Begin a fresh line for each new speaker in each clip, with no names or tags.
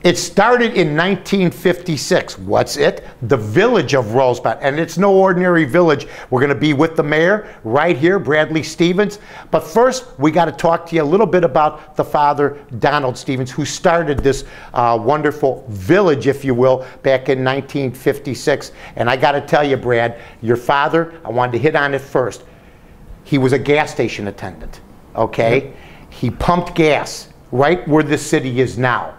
It started in 1956. What's it? The Village of Rosemont. And it's no ordinary village. We're going to be with the mayor right here, Bradley Stevens. But first, we got to talk to you a little bit about the father, Donald Stevens, who started this wonderful village, if you will, back in 1956. And I got to tell you, Brad, your father, I wanted to hit on it first. He was a gas station attendant, okay? Mm-hmm. He pumped gas right where this city is now.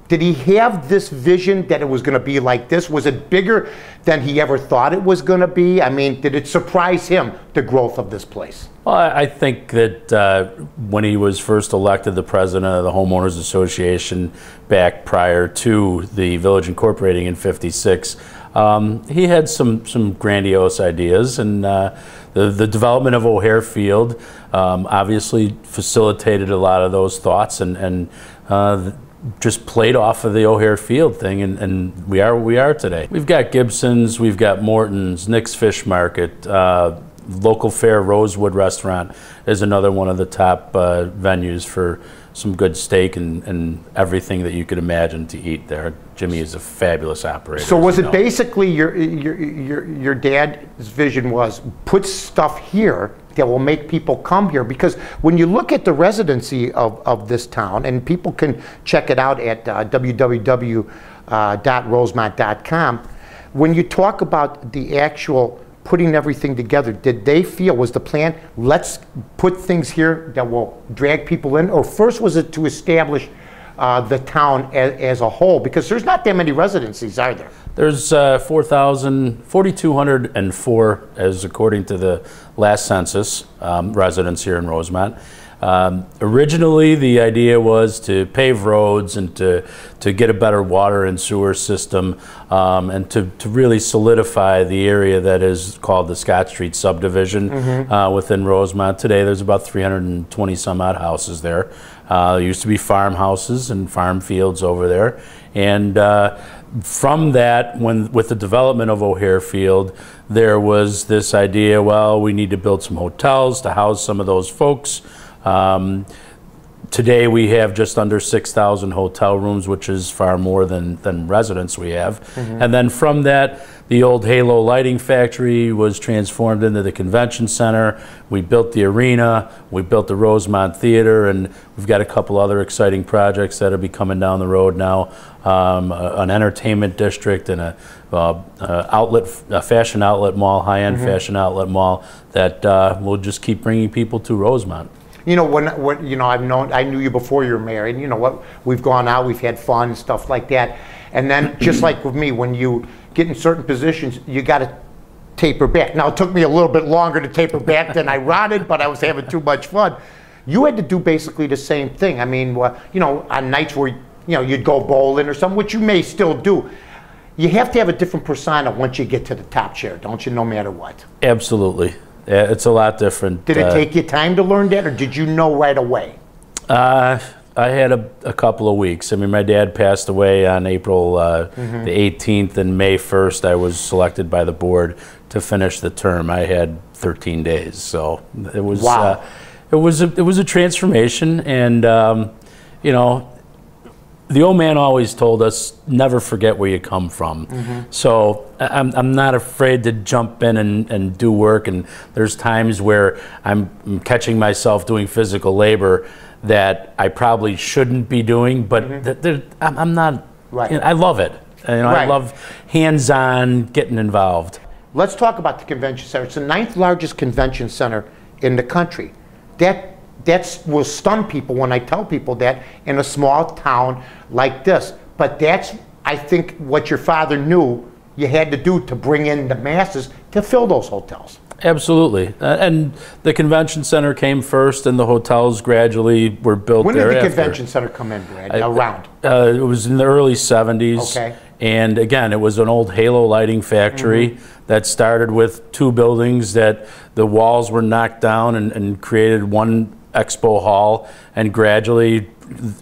Did he have this vision that it was going to be like this? Was it bigger than he ever thought it was going to be? I mean, did it surprise him, the growth of this place?
Well, I think that when he was first elected the president of the Homeowners Association back prior to the Village incorporating in '56, he had some grandiose ideas, and the development of O'Hare Field obviously facilitated a lot of those thoughts, and just played off of the O'Hare Field thing, and we are today. We've got Gibson's, we've got Morton's, Nick's Fish Market, local fair Rosewood Restaurant is another one of the top venues for some good steak and everything that you could imagine to eat there. Jimmy is a fabulous operator.
So was it basically your dad's vision was put stuff here that will make people come here? Because when you look at the residency of this town, and people can check it out at www.rosemont.com, when you talk about the actual putting everything together, did they feel, was the plan, let's put things here that will drag people in? Or first was it to establish the town as a whole? Because there's not that many residencies, are there?
There's 4,204, as according to the last census, residents here in Rosemont. Originally, the idea was to pave roads and to get a better water and sewer system, and to really solidify the area that is called the Scott Street subdivision within Rosemont. Today, there's about 320 some odd houses there. There used to be farmhouses and farm fields over there, and from that, with the development of O'Hare Field, there was this idea, well, we need to build some hotels to house some of those folks. Today we have just under 6,000 hotel rooms, which is far more than residents we have. And then from that, the old Halo Lighting Factory was transformed into the convention center. We built the arena, we built the Rosemont Theater, and we've got a couple other exciting projects that'll be coming down the road now. An entertainment district and a fashion outlet mall, high-end fashion outlet mall that will just keep bringing people to Rosemont.
You know, when you know, I knew you before you were married. And you know what? We've gone out, we've had fun, stuff like that. And then, just like with me, when you get in certain positions, you got to taper back. Now, it took me a little bit longer to taper back than I wanted, but I was having too much fun. You had to do basically the same thing. I mean, you know, on nights where you'd go bowling or something, which you may still do. You have to have a different persona once you get to the top chair, don't you? No matter what.
Absolutely. Yeah, it's a lot different.
Did it take you time to learn that, or did you know right away?
I had a couple of weeks. I mean, my dad passed away on April the 18th, and May 1st I was selected by the board to finish the term. I had 13 days, so it was it was a transformation, and you know, the old man always told us, never forget where you come from. So I'm not afraid to jump in and do work, and there's times where I'm catching myself doing physical labor that I probably shouldn't be doing, but I'm not, you know, I love it. You know, I love hands-on, getting involved.
Let's talk about the convention center. It's the 9th largest convention center in the country. That will stun people when I tell people that in a small town like this. But that's, I think, what your father knew you had to do to bring in the masses to fill those hotels.
Absolutely. And the convention center came first, and the hotels gradually were built thereafter.
When did the convention center come in, Brad? Around?
It was in the early 70s.
Okay.
And again, it was an old Halo Lighting Factory that started with 2 buildings that the walls were knocked down and created one expo hall, and gradually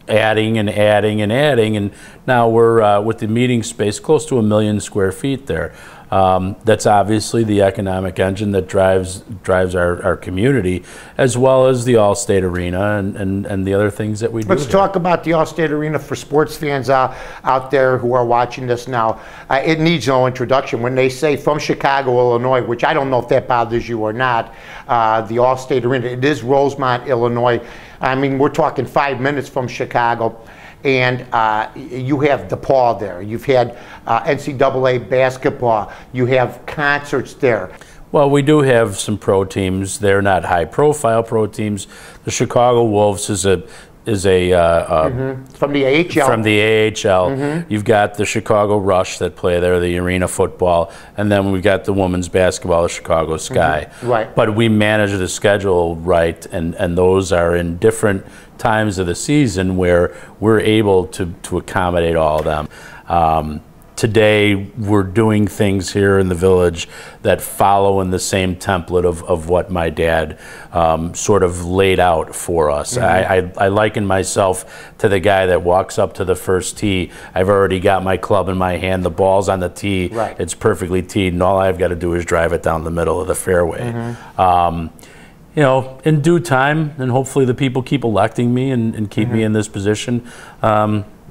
adding and adding and adding, and now we're with the meeting space close to 1 million square feet there. That's obviously the economic engine that drives our community, as well as the Allstate Arena and the other things that we do.
Let's talk about the Allstate Arena for sports fans out there who are watching this now. It needs no introduction. When they say from Chicago, Illinois, which I don't know if that bothers you or not, the Allstate Arena, it is Rosemont, Illinois. I mean, we're talking 5 minutes from Chicago. And you have DePaul there. You've had NCAA basketball. You have concerts there.
Well, we do have some pro teams. They're not high-profile pro teams. The Chicago Wolves is a
from the AHL.
From the AHL. You've got the Chicago Rush that play there, the arena football, and then we've got the women's basketball, the Chicago Sky.
Right.
But we manage the schedule right, and those are in different times of the season where we're able to accommodate all of them. Today, we're doing things here in the village that follow in the same template of what my dad sort of laid out for us. I liken myself to the guy that walks up to the first tee. I've already got my club in my hand, the ball's on the tee,
right.
It's perfectly teed, and all I've got to do is drive it down the middle of the fairway. You know, in due time, and hopefully the people keep electing me and keep me in this position.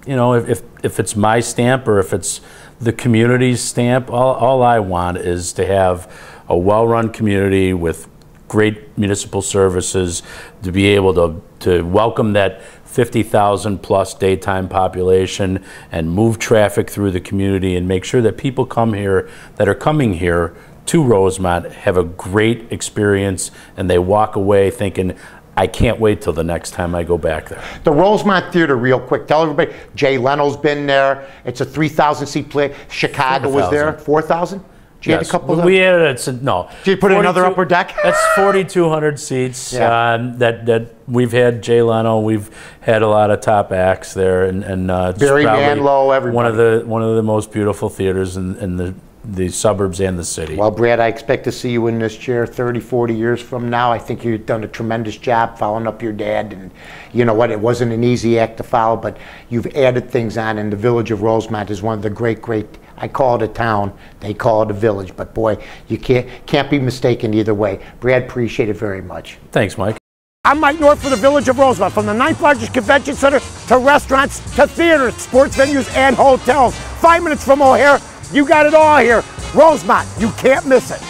You know, if it's my stamp or if it's the community's stamp, all I want is to have a well-run community with great municipal services, to be able to welcome that 50,000 plus daytime population and move traffic through the community and make sure that people that are coming here to Rosemont have a great experience and they walk away thinking, I can't wait till the next time I go back there.
The Rosemont Theater, real quick, tell everybody, Jay Leno's been there. It's a 3,000 seat play. Chicago was there, 4,000? Did you
Yes.
add a couple of
we added no.
Did you put another upper deck?
That's 4,200 seats. That we've had Jay Leno. We've had a lot of top acts there, and
Barry Manilow, everybody.
One of the most beautiful theaters in the suburbs and the city.
Well, Brad, I expect to see you in this chair 30, 40 years from now. I think you've done a tremendous job following up your dad. And you know what? It wasn't an easy act to follow, but you've added things on. And the village of Rosemont is one of the great, I call it a town. They call it a village. But boy, you can't be mistaken either way. Brad, appreciate it very much.
Thanks, Mike.
I'm Mike North for the Village of Rosemont. From the 9th largest convention center to restaurants to theaters, sports venues, and hotels. 5 minutes from O'Hare. You got it all here. Rosemont, you can't miss it.